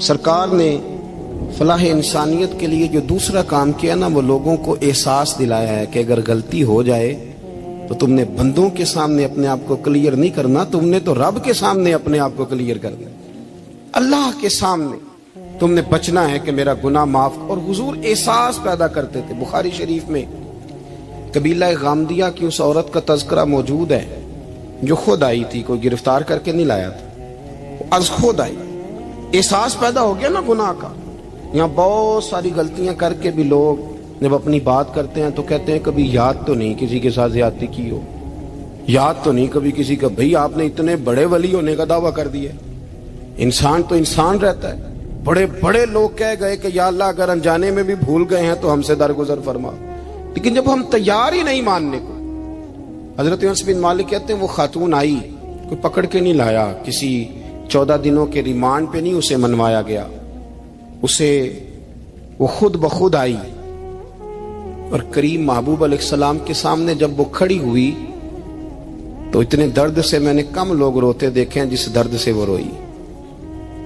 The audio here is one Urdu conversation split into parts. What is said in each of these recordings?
سرکار نے فلاح انسانیت کے لیے جو دوسرا کام کیا نا، وہ لوگوں کو احساس دلایا ہے کہ اگر غلطی ہو جائے تو تم نے بندوں کے سامنے اپنے آپ کو کلیئر نہیں کرنا، تم نے تو رب کے سامنے اپنے آپ کو کلیئر کرنا، اللہ کے سامنے تم نے بچنا ہے کہ میرا گناہ معاف۔ اور حضور احساس پیدا کرتے تھے۔ بخاری شریف میں قبیلہ غامدیہ کی اس عورت کا تذکرہ موجود ہے جو خود آئی تھی، کوئی گرفتار کر کے نہیں لایا تھا، وہ از خود آئی۔ احساس پیدا ہو گیا نا گناہ کا۔ یہاں بہت ساری غلطیاں کر کے بھی لوگ جب اپنی بات کرتے ہیں تو کہتے ہیں کبھی یاد تو نہیں کسی کے ساتھ زیادتی کی ہو، یاد تو نہیں کبھی کسی کا، بھئی آپ نے اتنے بڑے ولی ہونے کا دعویٰ کر دیا۔ انسان تو انسان رہتا ہے۔ بڑے بڑے لوگ کہہ گئے کہ یا اللہ اگر انجانے میں بھی بھول گئے ہیں تو ہم سے درگزر فرما، لیکن جب ہم تیار ہی نہیں ماننے کو۔ حضرت انس بن مالک کہتے ہیں وہ خاتون آئی، کوئی پکڑ کے نہیں لایا، کسی 14 دنوں کے ریمانڈ پہ نہیں اسے منوایا گیا، اسے وہ خود بخود آئی اور کریم محبوب علیہ السلام کے سامنے جب وہ کھڑی ہوئی تو اتنے درد سے میں نے کم لوگ روتے دیکھے ہیں جس درد سے وہ روئی۔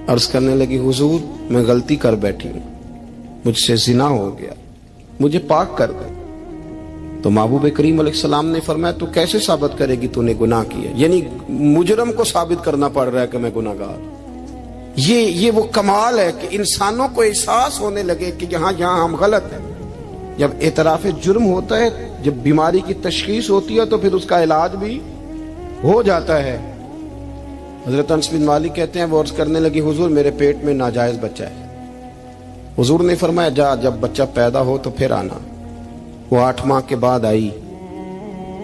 عرض کرنے لگی حضور میں غلطی کر بیٹھی ہوں، مجھ سے زنا ہو گیا، مجھے پاک کر دے۔ تو محبوب کریم علیہ السلام نے فرمایا تو کیسے ثابت کرے گی تو نے گناہ کیا؟ یعنی مجرم کو ثابت کرنا پڑ رہا ہے کہ میں گناہ گار۔ یہ وہ کمال ہے کہ انسانوں کو احساس ہونے لگے کہ یہاں ہم غلط ہیں۔ جب اعتراف جرم ہوتا ہے، جب بیماری کی تشخیص ہوتی ہے تو پھر اس کا علاج بھی ہو جاتا ہے۔ حضرت انس بن مالک کہتے ہیں وہ عرض کرنے لگی حضور میرے پیٹ میں ناجائز بچہ ہے۔ حضور نے فرمایا جا جب بچہ پیدا ہو تو پھر آنا۔ وہ 8 ماہ کے بعد آئی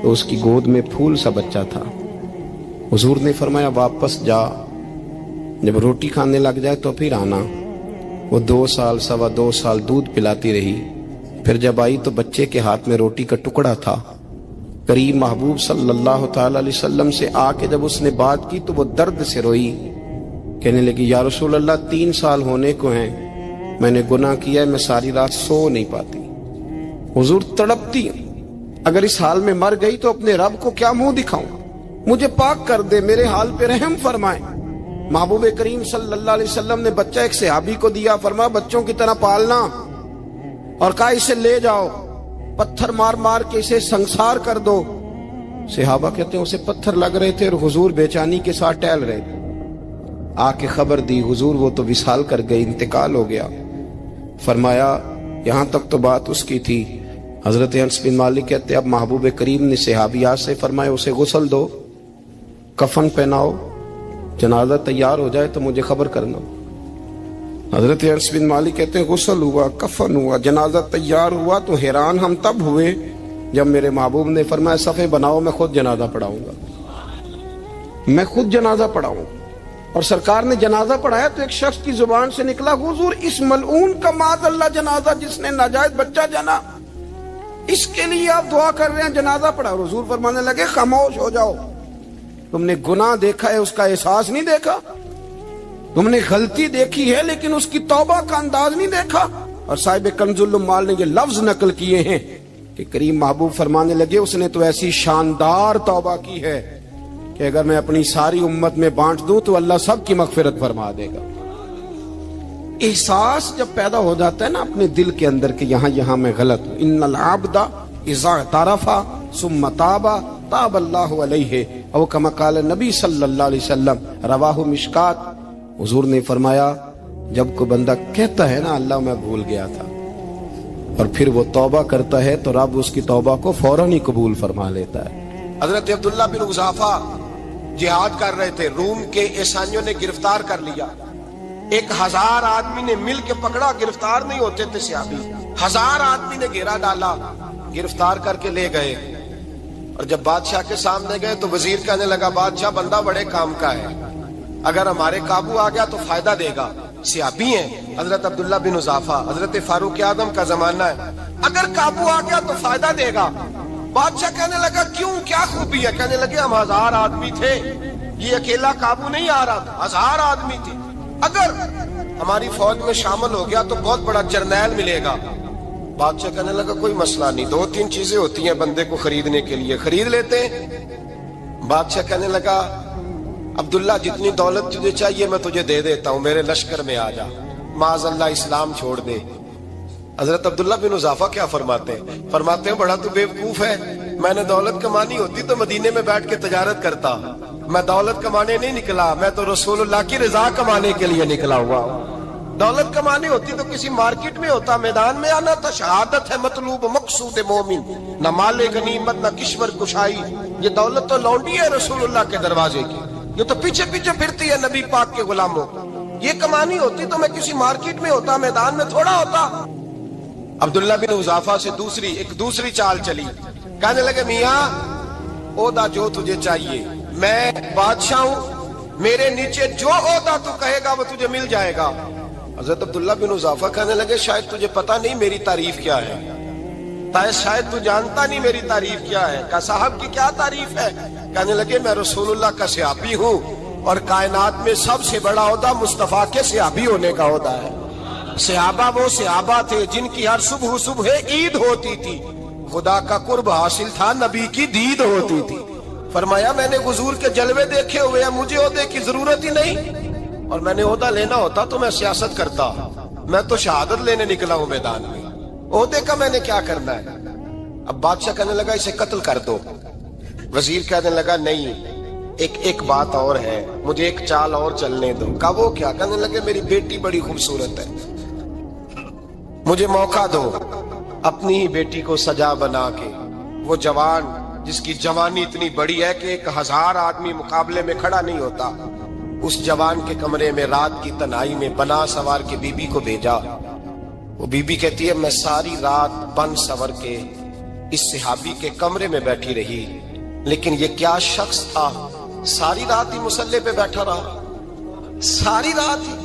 تو اس کی گود میں پھول سا بچہ تھا۔ حضور نے فرمایا واپس جا، جب روٹی کھانے لگ جائے تو پھر آنا۔ وہ 2 سال 2.25 سال دودھ پلاتی رہی، پھر جب آئی تو بچے کے ہاتھ میں روٹی کا ٹکڑا تھا۔ کریم محبوب صلی اللہ تعالی علیہ وسلم سے آ کے جب اس نے بات کی تو وہ درد سے روئی، کہنے لگی یا رسول اللہ 3 سال ہونے کو ہیں، میں نے گناہ کیا ہے، میں ساری رات سو نہیں پاتی۔ حضور تڑپتی، اگر اس حال میں مر گئی تو اپنے رب کو کیا منہ دکھاؤں، مجھے پاک کر دے، میرے حال پہ رحم فرمائے۔ محبوب کریم صلی اللہ علیہ وسلم نے بچہ ایک صحابی کو دیا، فرمایا بچوں کی طرح پالنا، اور کہا اسے لے جاؤ، پتھر مار مار کے اسے سنسار کر دو۔ صحابہ کہتے ہیں اسے پتھر لگ رہے تھے اور حضور بے چینی کے ساتھ ٹہل رہے تھے۔ آ کے خبر دی حضور وہ تو وصال کر گئی، انتقال ہو گیا۔ فرمایا یہاں تک تو بات اس کی تھی۔ حضرت انس بن مالک کہتے اب محبوب کریم نے صحابیات سے فرمایا اسے غسل دو، کفن پہناؤ، جنازہ تیار ہو جائے تو مجھے خبر کرنا۔ حضرت انس بن مالک کہتے ہیں غسل ہوا، کفن ہوا، جنازہ تیار ہوا تو حیران ہم تب ہوئے جب میرے محبوب نے فرمایا صفے بناؤ، میں خود جنازہ پڑھاؤں گا، میں خود جنازہ پڑھاؤں۔ اور سرکار نے جنازہ پڑھایا تو ایک شخص کی زبان سے نکلا حضور اس ملعون کا معاذ اللہ جنازہ جس نے ناجائز بچہ جنا، اس کے لیے آپ دعا کر رہے ہیں، جنازہ پڑھا۔ حضور فرمانے لگے خاموش ہو جاؤ، تم نے گناہ دیکھا ہے، اس کا احساس نہیں دیکھا، تم نے غلطی دیکھی ہے لیکن اس کی توبہ کا انداز نہیں دیکھا۔ اور صاحب کنز العمال نے یہ لفظ نقل کیے ہیں کہ کریم محبوب فرمانے لگے اس نے تو ایسی شاندار توبہ کی ہے کہ اگر میں اپنی ساری امت میں بانٹ دوں تو اللہ سب کی مغفرت فرما دے گا۔ احساس جب پیدا ہو جاتا ہے نا اپنے دل کے اندر کہ یہاں میں غلط ہوں، ان العبد اذا اعترف ثم تاب تاب اللہ علیہ او کما قال نبی صلی اللہ علیہ وسلم، رواہ مشکات۔ حضور نے فرمایا جب کوئی بندہ کہتا ہے نا اللہ میں بھول گیا تھا اور پھر وہ توبہ کرتا ہے تو رب اس کی توبہ کو فوراً ہی قبول فرما لیتا ہے۔ حضرت عبداللہ بن حذافہ جہاد کر رہے تھے، روم کے عیسائیوں نے گرفتار کر لیا، 1000 آدمی نے مل کے پکڑا، گرفتار نہیں ہوتے تھے صحابی، 1000 آدمی نے گھیرا ڈالا، گرفتار کر کے لے گئے۔ اور جب بادشاہ کے سامنے گئے تو وزیر کہنے لگا بادشاہ بندہ بڑے کام کا ہے، اگر ہمارے قابو آ گیا تو فائدہ دے گا۔ صحابی ہیں حضرت عبداللہ بن حذافہ، حضرت فاروق اعظم کا زمانہ ہے، اگر قابو آ گیا تو فائدہ دے گا۔ بادشاہ کہنے لگا کیوں، کیا خوبی ہے؟ کہنے لگے ہم 1000 آدمی تھے، یہ اکیلا قابو نہیں آ رہا تھا، 1000 آدمی تھے، اگر ہماری فوج میں شامل ہو گیا تو بہت بڑا جرنیل ملے گا۔ بادشاہ کہنے لگا کوئی مسئلہ نہیں، 2-3 چیزیں ہوتی ہیں بندے کو خریدنے کے لیے، خرید لیتے ہیں۔ بادشاہ کہنے لگا عبداللہ جتنی دولت تجھے چاہیے میں تجھے دے دیتا ہوں، میرے لشکر میں آ جا، معاذ اللہ اسلام چھوڑ دے۔ حضرت عبداللہ بن حذافہ کیا فرماتے ہیں بڑا تو بیوقوف ہے، میں نے دولت کمانی ہوتی تو مدینے میں بیٹھ کے تجارت کرتا، میں دولت کمانے نہیں نکلا، میں تو رسول اللہ کی رضا کمانے کے لیے نکلا ہوا ہوں۔ دولت کمانی ہوتی تو کسی مارکیٹ میں ہوتا، میدان میں آنا تھا، شہادت ہے مطلوب مقصود مومن، نہ مال غنیمت نہ کشور کشائی، یہ دولت تو لونڈی ہے رسول اللہ کے دروازے کی، یہ تو پیچھے پیچھے پھرتی ہے نبی پاک کے غلاموں، یہ کمانی ہوتی تو میں کسی مارکیٹ میں ہوتا، میدان میں تھوڑا ہوتا۔ عبداللہ بن حذافہ سے دوسری چال چلی، کہنے لگے میاں عہدہ جو تجھے چاہیے، میں بادشاہ ہوں، میرے نیچے جو عہدہ تو کہے گا وہ تجھے مل جائے گا۔ حضرت عبداللہ بن حذافہ کہنے لگے شاید تجھے پتہ نہیں میری تعریف کیا ہے، شاید تو جانتا نہیں میری تعریف کیا ہے۔ کہا صاحب کی کیا تعریف ہے؟ کہنے لگے میں رسول اللہ کا صحابی ہوں اور کائنات میں سب سے بڑا عہدہ مصطفیٰ کے صحابی ہونے کا عہدہ ہے۔ صحابہ وہ صحابہ تھے جن کی ہر صبح عید ہوتی تھی، خدا کا قرب حاصل تھا، نبی کی دید ہوتی تھی۔ فرمایا میں نے حضور کے جلوے دیکھے ہوئے ہیں، مجھے عہدے کی ضرورت ہی نہیں، اور میں نے عہدہ لینا ہوتا تو میں سیاست کرتا، میں تو شہادت لینے نکلا ہوں میدان میں، عہدے کا میں نے کیا کرنا ہے؟ اب بادشاہ کہنے لگا اسے قتل کر دو، وزیر کہنے لگا نہیں ایک بات اور ہے، مجھے ایک چال اور چلنے دو۔ کہا وہ کیا؟ کہنے لگے میری بیٹی بڑی خوبصورت ہے، مجھے موقع دو اپنی ہی بیٹی کو سجا بنا کے، وہ جوان جس کی جوانی اتنی بڑی ہے کہ 1000 آدمی مقابلے میں کھڑا نہیں ہوتا، اس جوان کے کمرے میں رات کی تنہائی میں بنا سوار کے بی بی کو بھیجا۔ وہ بی بی کہتی ہے میں ساری رات بن سور کے اس صحابی کے کمرے میں بیٹھی رہی، لیکن یہ کیا شخص تھا، ساری رات ہی مسلح پہ بیٹھا رہا، ساری رات ہی،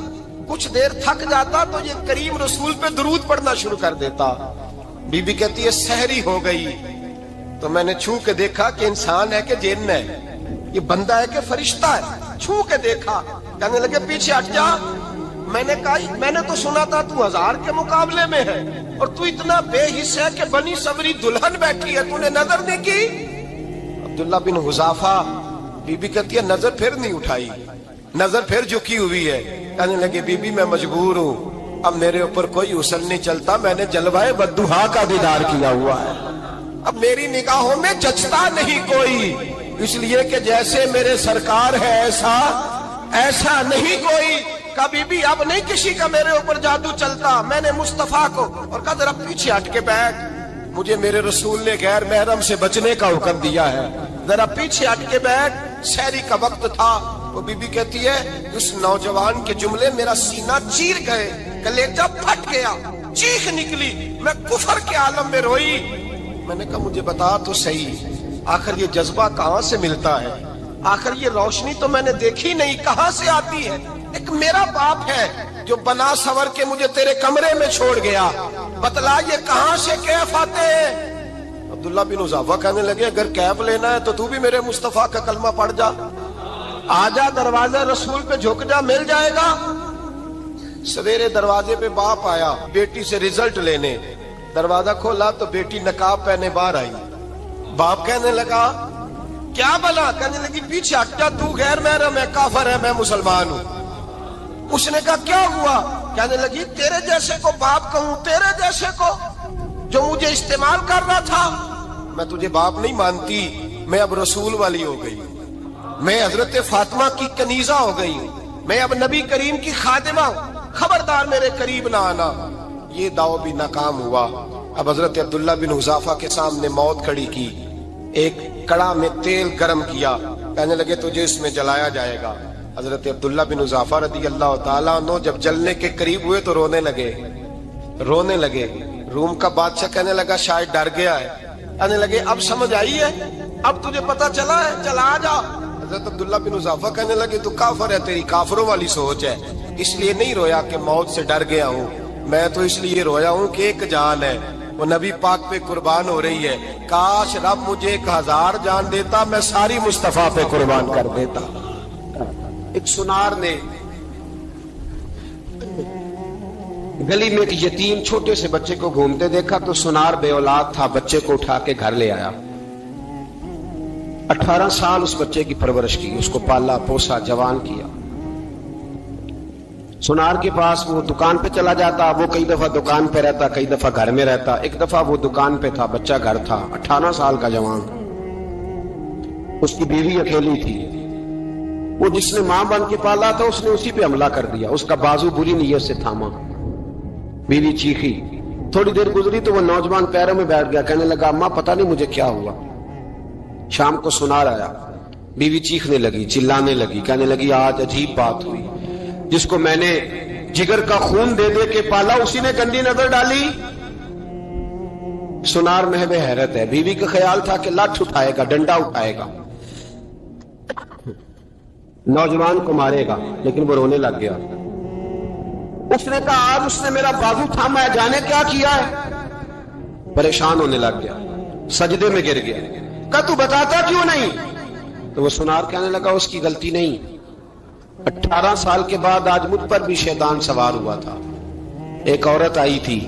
کچھ دیر تھک جاتا تو یہ کریم رسول پہ درود پڑھنا شروع کر دیتا۔ بی بی کہتی ہے سحری ہو گئی تو میں نے چھو کے دیکھا کہ انسان ہے کہ جن ہے، یہ بندہ ہے کہ فرشتہ ہے، چھو کے دیکھا۔ کہنے لگے پیچھے ہٹ جا، میں نے کہا میں نے تو سنا تھا تو 1000 کے مقابلے میں ہے اور تو اتنا بے حس ہے کہ بنی سوری دلہن بیٹھی ہے، تو نے نظر نہیں کی؟ عبداللہ بن حذافہ، بی بی کہتی ہے نظر پھر نہیں اٹھائی، نظر پھر جھکی ہوئی ہے۔ کہنے لگے بی بی میں مجبور ہوں، اب میرے اوپر کوئی حسن نہیں چلتا، میں نے جلوہ بدوحا کا دیدار کیا ہوا ہے، اب میری نگاہوں میں جچتا نہیں کوئی، اس لیے کہ جیسے میرے سرکار ہے ایسا نہیں کوئی۔ کبھی بھی اب نہیں کسی کا میرے اوپر جادو چلتا، میں نے مصطفیٰ کو، اور کہا ذرا پیچھے ہٹ کے بیٹھ، مجھے میرے رسول نے غیر محرم سے بچنے کا حکم دیا ہے، ذرا پیچھے ہٹ کے بیٹھ۔ سحری کا وقت تھا، وہ بی بی کہتی ہے اس نوجوان کے جملے میرا سینہ چیر گئے، کلیجہ پھٹ گیا، چیخ نکلی، میں کفر کے عالم میں روئی۔ میں نے کہا مجھے بتا تو صحیح، آخر یہ جذبہ کہاں سے ملتا ہے، آخر یہ روشنی تو میں نے دیکھی نہیں، کہاں سے آتی ہے؟ ایک میرا باپ ہے جو بنا سور کے مجھے تیرے کمرے میں چھوڑ گیا، بتلا یہ کہاں سے کیف آتے ہیں؟ عبداللہ بن حذافہ کہنے لگے اگر کیف لینا ہے تو تو بھی میرے مصطفیٰ کا کلمہ پڑھ جا، آ جا دروازے رسول پہ جھک جا، مل جائے گا۔ سویرے دروازے پہ باپ آیا بیٹی سے رزلٹ لینے، دروازہ کھولا تو بیٹی نقاب پہنے باہر آئی، باپ کہنے لگا کیا بلا؟ کہنے لگی پیچھے ہٹ جا، تو غیر محرم ہے، کافر ہے، میں مسلمان ہوں۔ اس نے کہا کیا ہوا؟ کہنے لگی تیرے جیسے کو باپ کہوں، تیرے جیسے کو جو مجھے استعمال کر رہا تھا، میں تجھے باپ نہیں مانتی، میں اب رسول والی ہو گئی، میں حضرت فاطمہ کی کنیزہ ہو گئی، میں اب نبی کریم کی خادمہ ہوں، خبردار میرے قریب نہ آنا۔ یہ دعو بھی ناکام ہوا۔ اب حضرت عبداللہ بن حذافہ کے سامنے موت کھڑی کی، ایک کڑا میں تیل گرم کیا، کہنے لگے تجھے اس میں جلایا جائے گا۔ حضرت عبداللہ بن حذافہ رضی اللہ تعالیٰ عنہ جب جلنے کے قریب ہوئے تو رونے لگے۔ روم کا بادشاہ کہنے لگا شاید ڈر گیا ہے، کہنے لگے اب سمجھ آئی ہے، اب تجھے پتا چلا ہے، چلا آ جا۔ حضرت عبداللہ بن حذافہ کہنے لگے تو کافر ہے، تیری کافروں والی سوچ ہے، اس لیے نہیں رویا کہ موت سے ڈر گیا ہوں، میں تو اس لیے رویا ہوں کہ ایک جان ہے وہ نبی پاک پہ قربان ہو رہی ہے، کاش رب مجھے 1000 جان دیتا، میں ساری مصطفیٰ پہ قربان کر دیتا۔ ایک سنار نے گلی میں ایک یتیم چھوٹے سے بچے کو گھومتے دیکھا تو سنار بے اولاد تھا، بچے کو اٹھا کے گھر لے آیا، 18 سال اس بچے کی پرورش کی، اس کو پالا پوسا جوان کیا۔ سنار کے پاس وہ دکان پہ چلا جاتا، وہ کئی دفعہ دکان پہ رہتا، کئی دفعہ گھر میں رہتا۔ ایک دفعہ وہ دکان پہ تھا، بچہ گھر تھا، 18 سال کا جوان، اس کی بیوی اکیلی تھی۔ وہ جس نے ماں بن کے پالا تھا اس نے اسی پہ حملہ کر دیا، اس کا بازو بری نیت سے تھاما، بیوی چیخی۔ تھوڑی دیر گزری تو وہ نوجوان پیروں میں بیٹھ گیا، کہنے لگا اماں پتہ نہیں مجھے کیا ہوا۔ شام کو سنار آیا، بیوی چیخنے لگی، چلانے لگی، کہنے لگی آج عجیب بات ہوئی، جس کو میں نے جگر کا خون دے دے کے پالا اسی نے گندی نظر ڈالی۔ سنار محو حیرت ہے، بیوی کا خیال تھا کہ لاٹھ اٹھائے گا، ڈنڈا اٹھائے گا، نوجوان کو مارے گا، لیکن وہ رونے لگ گیا۔ اس نے کہا آج اس نے میرا بازو تھاما ہے، جانے کیا کیا ہے۔ پریشان ہونے لگ گیا، سجدے میں گر گیا، کہا تو بتاتا کیوں نہیں؟ تو وہ سنار کہنے لگا اس کی غلطی نہیں، 18 سال کے بعد آج مجھ پر بھی شیطان سوار ہوا تھا۔ ایک عورت آئی تھی،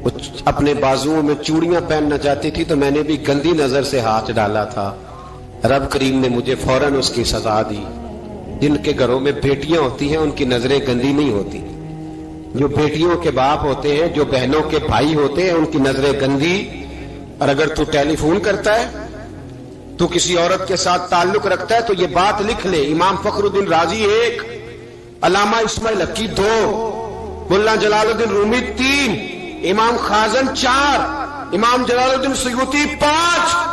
وہ اپنے بازوؤں میں چوڑیاں پہننا چاہتی تھی تو میں نے بھی گندی نظر سے ہاتھ ڈالا تھا، رب کریم نے مجھے فوراً اس کی سزا دی۔ جن کے گھروں میں بیٹیاں ہوتی ہیں ان کی نظریں گندی نہیں ہوتی، جو بیٹیوں کے باپ ہوتے ہیں، جو بہنوں کے بھائی ہوتے ہیں، ان کی نظریں گندی۔ اور اگر تو ٹیلی فون کرتا ہے، تو کسی عورت کے ساتھ تعلق رکھتا ہے تو یہ بات لکھ لے، امام فخر الدین رازی 1، علامہ اسماعیل حقی 2، ملا جلال الدین رومی 3، امام خازن 4، امام جلال الدین سیوطی 5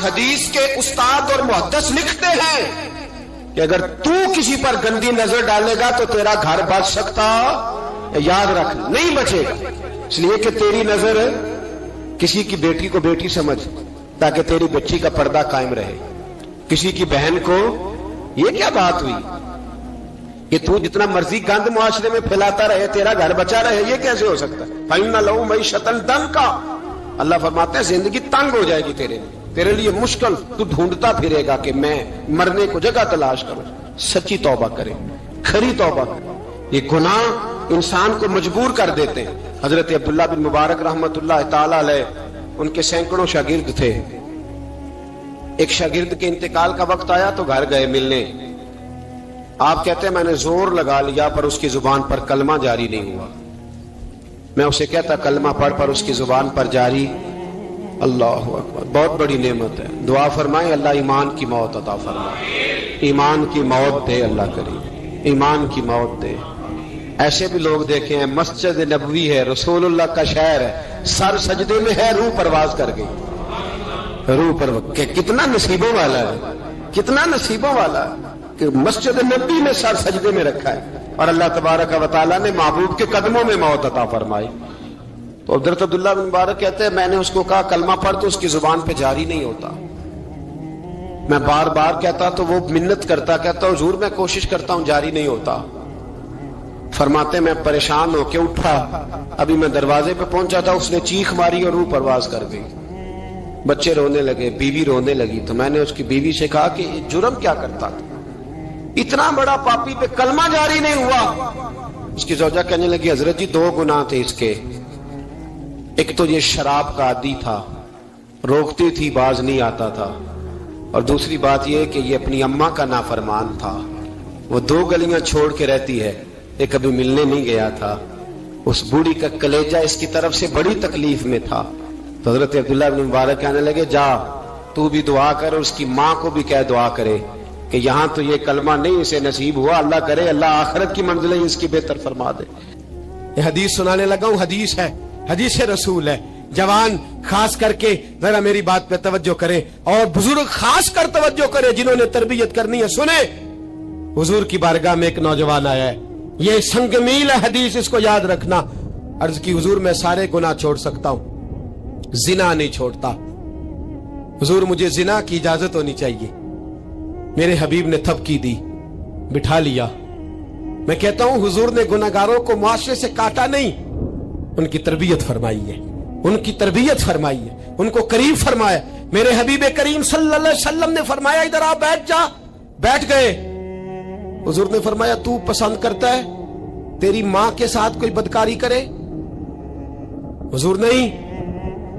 حدیث کے استاد اور محدث لکھتے ہیں کہ اگر تو کسی پر گندی نظر ڈالے گا تو تیرا گھر بچ سکتا، یاد رکھ نہیں بچے گا، اس لیے کہ تیری نظر کسی کی بیٹی کو بیٹی سمجھ تاکہ تیری بچی کا پردہ قائم رہے، کسی کی بہن کو۔ یہ کیا بات ہوئی کہ تو جتنا مرضی گند معاشرے میں پھیلاتا رہے تیرا گھر بچا رہے؟ یہ کیسے ہو سکتا ہے؟ فَإِنَّ لَهُ مَعِيشَةً ضَنْكَ، اللہ فرماتے ہیں زندگی تنگ ہو جائے گی تیرے لیے مشکل، تو ڈھونڈتا پھرے گا کہ میں مرنے کو جگہ تلاش کروں۔ سچی توبہ کرے، کھری توبہ کرے۔ یہ گناہ انسان کو مجبور کر دیتے ہیں۔ حضرت عبداللہ بن مبارک رحمت اللہ تعالی علیہ، ان کے سینکڑوں شاگرد تھے، ایک شاگرد کے انتقال کا وقت آیا تو گھر گئے ملنے۔ آپ کہتے ہیں میں نے زور لگا لیا پر اس کی زبان پر کلمہ جاری نہیں ہوا۔ میں اسے کہتا کلمہ پڑھ پر اس کی زبان پر جاری۔ اللہ اکبر، بہت بڑی نعمت ہے۔ دعا فرمائیں اللہ ایمان کی موت عطا فرمائے، ایمان کی موت دے اللہ کریم، ایمان کی موت دے۔ ایسے بھی لوگ دیکھے ہیں، مسجد نبوی ہے، رسول اللہ کا شہر ہے، سر سجدے میں ہے، روح پرواز کر گئی، روح پرواز۔ کتنا نصیبوں والا ہے، کتنا نصیبوں والا ہے کہ مسجد نبوی میں سر سجدے میں رکھا ہے اور اللہ تبارک و تعالیٰ نے محبوب کے قدموں میں موت عطا فرمائی۔ تو حضرت عبداللہ بن مبارک کہتے ہیں میں نے اس کو کہا کلمہ پڑھ تو اس کی زبان پہ جاری نہیں ہوتا۔ میں بار بار کہتا تو وہ منت کرتا، کہتا حضور میں کوشش کرتا ہوں جاری نہیں ہوتا۔ فرماتے میں پریشان ہو کے اٹھا، ابھی میں دروازے پہ پہنچا تھا، اس نے چیخ ماری اور روح پرواز کر گئی۔ بچے رونے لگے، بیوی رونے لگی، تو میں نے اس کی بیوی سے کہا کہ جرم کیا کرتا تھا، اتنا بڑا پاپی پہ کلمہ جاری نہیں ہوا۔ اس کی زوجہ کہنے لگی حضرت جی 2 گناہ تھے اس کے، ایک تو یہ شراب کا عادی تھا، روکتی تھی باز نہیں آتا تھا، اور دوسری بات یہ کہ یہ اپنی اماں کا نافرمان تھا، وہ 2 گلیاں چھوڑ کے رہتی ہے، یہ کبھی ملنے نہیں گیا تھا، اس بوڑھی کا کلیجہ اس کی طرف سے بڑی تکلیف میں تھا۔ تو حضرت عبداللہ بن مبارک کہنے لگے جا تو بھی دعا کر، اس کی ماں کو بھی کہہ دعا کرے کہ یہاں تو یہ کلمہ نہیں اسے نصیب ہوا، اللہ کرے اللہ آخرت کی منزلیں اس کی بہتر فرما دے۔ یہ حدیث سنانے لگا ہوں، حدیث ہے، حدیث رسول ہے۔ جوان خاص کر کے ذرا میری بات پہ توجہ کریں، اور بزرگ خاص کر توجہ کریں جنہوں نے تربیت کرنی ہے۔ سنیں، حضور کی بارگاہ میں ایک نوجوان آیا ہے، یہ سنگ میل ہے حدیث، اس کو یاد رکھنا۔ عرض کی حضور میں سارے گناہ چھوڑ سکتا ہوں، زنا نہیں چھوڑتا، حضور مجھے زنا کی اجازت ہونی چاہیے۔ میرے حبیب نے تھپکی دی، بٹھا لیا۔ میں کہتا ہوں حضور نے گناہگاروں کو معاشرے سے کاٹا نہیں، ان کی تربیت فرمائی ہے، ان کی تربیت فرمائی ہے، ان کو قریب فرمایا۔ میرے حبیب کریم صلی اللہ علیہ وسلم نے فرمایا ادھر آ بیٹھ جا، بیٹھ گئے۔ حضور نے فرمایا تو پسند کرتا ہے تیری ماں کے ساتھ کوئی بدکاری کرے؟ حضور نہیں،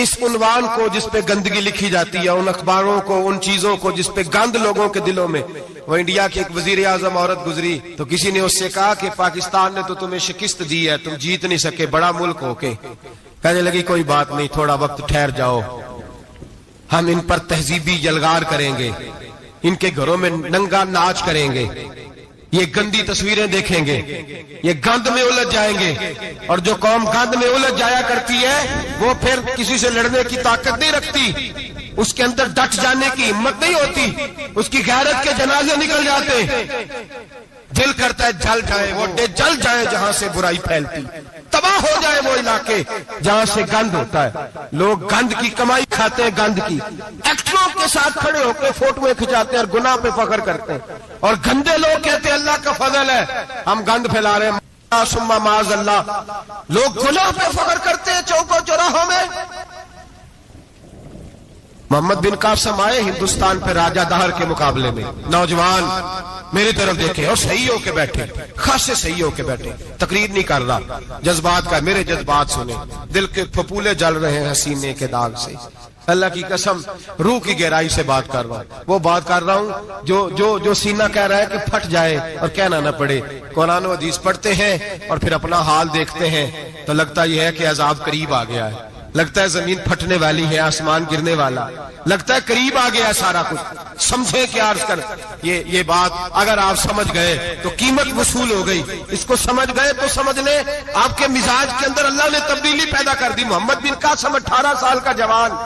اس عنوان کو جس پہ گندگی لکھی جاتی ہے، ان اخباروں کو، ان چیزوں کو جس پہ گند لوگوں کے دلوں میں. وہ انڈیا کی ایک وزیر اعظم عورت گزری تو کسی نے اس سے کہا کہ پاکستان نے تو تمہیں شکست دی ہے، تم جیت نہیں سکے بڑا ملک ہو کے. کہنے لگی کوئی بات نہیں، تھوڑا وقت ٹھہر جاؤ، ہم ان پر تہذیبی یلغار کریں گے، ان کے گھروں میں ننگا ناچ کریں گے، یہ گندی تصویریں دیکھیں گے، یہ گند میں الجھ جائیں گے. اور جو قوم گند میں الجھ جایا کرتی ہے وہ پھر کسی سے لڑنے کی طاقت نہیں رکھتی، اس کے اندر ڈٹ جانے کی ہمت نہیں ہوتی، اس کی غیرت کے جنازے نکل جاتے. دل کرتا ہے جل جائے وہ جل جائے جہاں سے برائی پھیلتی، تباہ ہو جائے وہ علاقے جہاں سے گند ہوتا ہے. لوگ گند کی کمائی کھاتے ہیں، گند کی ایکٹروں کے ساتھ کھڑے ہو کے فوٹویں کھچاتے ہیں اور گناہ پہ فخر کرتے ہیں. اور گندے لوگ کہتے ہیں اللہ کا فضل ہے ہم گند پھیلا رہے ہیں، ثم معاذ اللہ. لوگ گناہ پہ فخر کرتے ہیں چوکوں چوراہوں میں. محمد بن قاسم آئے ہندوستان پہ راجہ دہر کے مقابلے میں، نوجوان میری طرف دیکھیں اور صحیح ہو کے بیٹھے، خاصے صحیح ہو کے بیٹھے، تقریر نہیں کر رہا، جذبات کا، میرے جذبات سنیں، دل کے پھپولے جل رہے ہیں حسینے کے داغ سے. اللہ کی قسم روح کی گہرائی سے بات کر رہا ہوں، وہ بات کر رہا ہوں جو سینہ کہہ رہا ہے کہ پھٹ جائے اور کہنا نہ پڑے. قرآن و حدیث پڑھتے ہیں اور پھر اپنا حال دیکھتے ہیں تو لگتا یہ ہے کہ عذاب قریب آ گیا ہے، لگتا ہے زمین پھٹنے والی ہے، آسمان گرنے والا، لگتا ہے قریب آ گیا سارا کچھ. سمجھے کیا عرض کر یہ بات اگر آپ سمجھ گئے تو قیمت وصول ہو گئی. اس کو سمجھ گئے تو سمجھ لیں آپ کے مزاج کے اندر اللہ نے تبدیلی پیدا کر دی. محمد بن قاسم 18 سال کا جوان،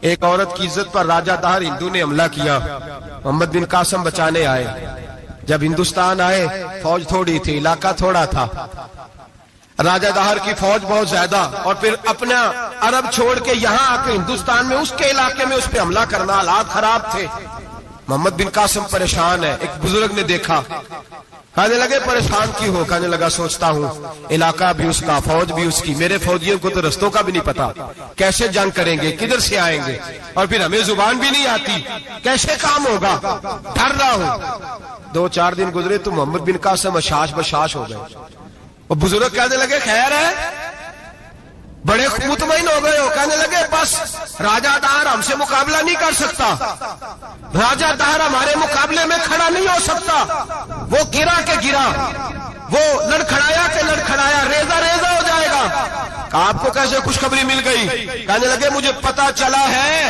ایک عورت کی عزت پر راجہ دہر ہندو نے حملہ کیا، محمد بن قاسم بچانے آئے. جب ہندوستان آئے فوج تھوڑی تھی، علاقہ تھوڑا تھا، راجہ دہر کی فوج بہت زیادہ، اور پھر اپنا عرب چھوڑ کے یہاں آ کے ہندوستان میں اس کے علاقے میں اس پہ حملہ کرنا، حالات خراب تھے. محمد بن قاسم پریشان ہے. ایک بزرگ نے دیکھا، کہنے لگے پریشان کی ہو؟ کہنے لگا سوچتا ہوں علاقہ بھی اس کا، فوج بھی اس کی، میرے فوجیوں کو تو رستوں کا بھی نہیں پتا، کیسے جنگ کریں گے، کدھر سے آئیں گے، اور پھر ہمیں زبان بھی نہیں آتی، کیسے کام ہوگا، ڈر رہا ہوں. 2-4 دن گزرے تو محمد بن قاسم اشاش بشاش ہو گئے. وہ بزرگ کہنے لگے خیر ہے، بڑے مطمئن ہو گئے ہو؟ کہنے لگے بس راجہ دہر ہم سے مقابلہ نہیں کر سکتا، راجہ دہر ہمارے مقابلے میں کھڑا نہیں ہو سکتا. وہ گرا کے گرا، وہ لڑکھڑایا کے لڑکھڑایا، ریزہ ریزہ ہو جائے گا. آپ کو کیسے خوشخبری مل گئی؟ کہنے لگے مجھے پتا چلا ہے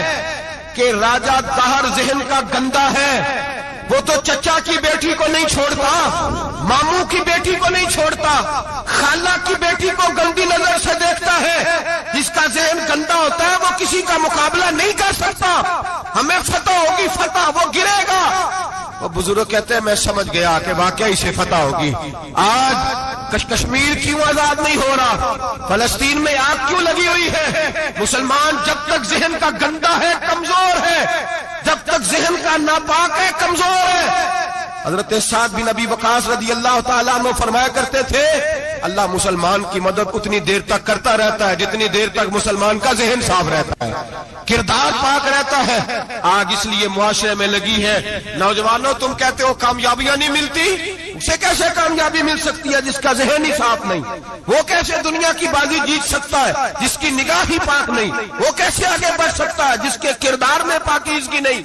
کہ راجہ دہر ذہن کا گندا ہے، وہ تو چچا کی بیٹی کو نہیں چھوڑتا، ماموں کی بیٹی کو نہیں چھوڑتا، خالہ کی بیٹی کو گندی نظر سے دیکھتا ہے. جس کا ذہن گندا ہوتا ہے وہ کسی کا مقابلہ نہیں کر سکتا. ہمیں فتح ہوگی، فتح، وہ گرے گا. وہ بزرگ کہتے ہیں میں سمجھ گیا کہ واقعی سے فتح ہوگی. آج کشمیر کیوں آزاد نہیں ہو رہا، فلسطین میں آگ کیوں لگی ہوئی ہے؟ مسلمان جب تک ذہن کا گندا ہے کمزور ہے، جب تک ذہن کا ناپاک ہے کمزور ہے. حضرت سعد بن ابی وقاص رضی اللہ تعالیٰ عنہ فرمایا کرتے تھے اللہ مسلمان کی مدد اتنی دیر تک کرتا رہتا ہے جتنی دیر تک مسلمان کا ذہن صاف رہتا ہے، کردار پاک رہتا ہے. آگ اس لیے معاشرے میں لگی ہے. نوجوانوں تم کہتے ہو کامیابیاں نہیں ملتی، اسے کیسے کامیابی مل سکتی ہے جس کا ذہن ہی صاف نہیں؟ وہ کیسے دنیا کی بازی جیت سکتا ہے جس کی نگاہ ہی پاک نہیں؟ وہ کیسے آگے بڑھ سکتا ہے جس کے کردار میں پاکیزگی نہیں؟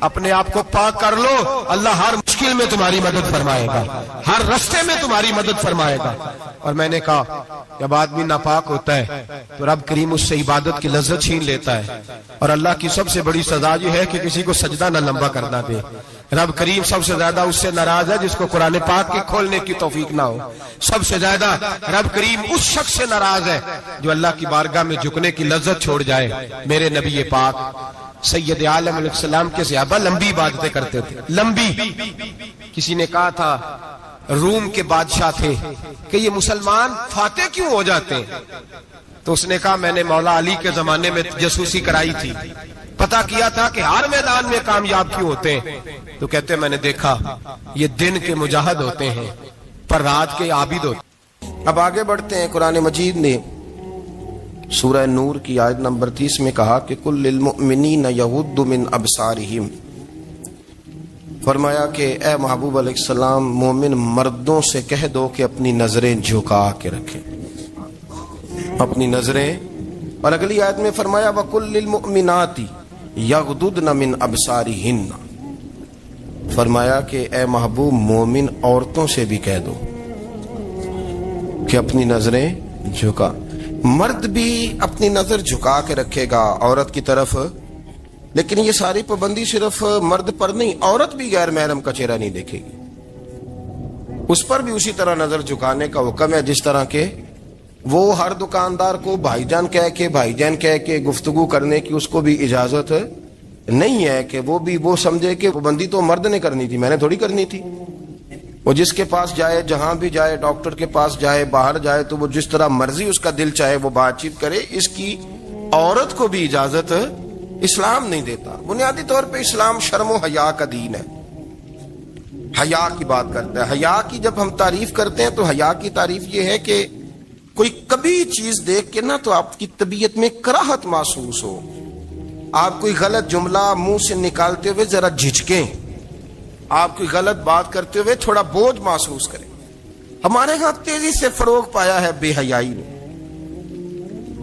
اپنے آپ کو پاک کر لو، اللہ ہر مشکل میں تمہاری مدد فرمائے گا، ہر رستے میں تمہاری مدد فرمائے گا. اور میں نے کہا جب آدمی ناپاک ہوتا ہے تو رب کریم اس سے عبادت کی لذت چھین لیتا ہے. اور اللہ کی سب سے بڑی سزا یہ ہے کہ کسی کو سجدہ نہ لمبا کرنا دے. رب کریم سب سے زیادہ اس سے ناراض ہے جس کو قرآن پاک کے کھولنے کی توفیق نہ ہو. سب سے زیادہ رب کریم اس شخص سے ناراض ہے جو اللہ کی بارگاہ میں جھکنے کی لذت چھوڑ جائے. میرے نبی پاک سید عالم علیہ السلام کے صحابہ لمبی عبادتیں کرتے تھے، لمبی. کسی نے کہا تھا روم کے بادشاہ تھے کہ یہ مسلمان فاتح کیوں ہو جاتے ہیں؟ تو اس نے کہا میں نے مولا علی کے زمانے میں جاسوسی کرائی تھی، پتا کیا تھا کہ ہر میدان میں کامیاب کیوں ہوتے ہیں. تو کہتے ہیں میں نے دیکھا یہ دن کے مجاہد ہوتے ہیں پر رات کے عابد ہوتے ہیں. اب آگے بڑھتے ہیں. قرآن مجید نے سورہ نور کی آیت نمبر 30 میں کہا کہ کل للمؤمنین یغضوا من ابصارہم، فرمایا کہ اے محبوب علیہ السلام مومن مردوں سے کہہ دو کہ اپنی نظریں جھکا کے رکھیں، اپنی نظریں اور اگلی آیت میں فرمایا وَقُلْ لِلْمُؤْمِنَاتِ يَغْضُضْنَ مِنْ أَبْصَارِهِنَّ، فرمایا کہ اے محبوب مومن عورتوں سے بھی کہہ دو کہ اپنی نظریں جھکا. مرد بھی اپنی نظر جھکا کے رکھے گا عورت کی طرف، لیکن یہ ساری پابندی صرف مرد پر نہیں، عورت بھی غیر محرم کا چہرہ نہیں دیکھے گی، اس پر بھی اسی طرح نظر جھکانے کا حکم ہے جس طرح کہ وہ ہر دکاندار کو بھائی جان کہہ کے گفتگو کرنے کی اس کو بھی اجازت نہیں ہے کہ وہ بھی وہ سمجھے کہ پابندی تو مرد نے کرنی تھی، میں نے تھوڑی کرنی تھی. وہ جس کے پاس جائے، جہاں بھی جائے، ڈاکٹر کے پاس جائے، باہر جائے، تو وہ جس طرح مرضی اس کا دل چاہے وہ بات چیت کرے، اس کی عورت کو بھی اجازت اسلام نہیں دیتا. بنیادی طور پہ اسلام شرم و حیا کا دین ہے، حیا کی بات کرتا ہے. حیا کی جب ہم تعریف کرتے ہیں تو حیا کی تعریف یہ ہے کہ کوئی کبھی چیز دیکھ کے نا تو آپ کی طبیعت میں کراہت محسوس ہو، آپ کوئی غلط جملہ منہ سے نکالتے ہوئے ذرا جھجکیں، آپ کوئی غلط بات کرتے ہوئے تھوڑا بوجھ محسوس کریں. ہمارے ہاں تیزی سے فروغ پایا ہے بے حیائی نے.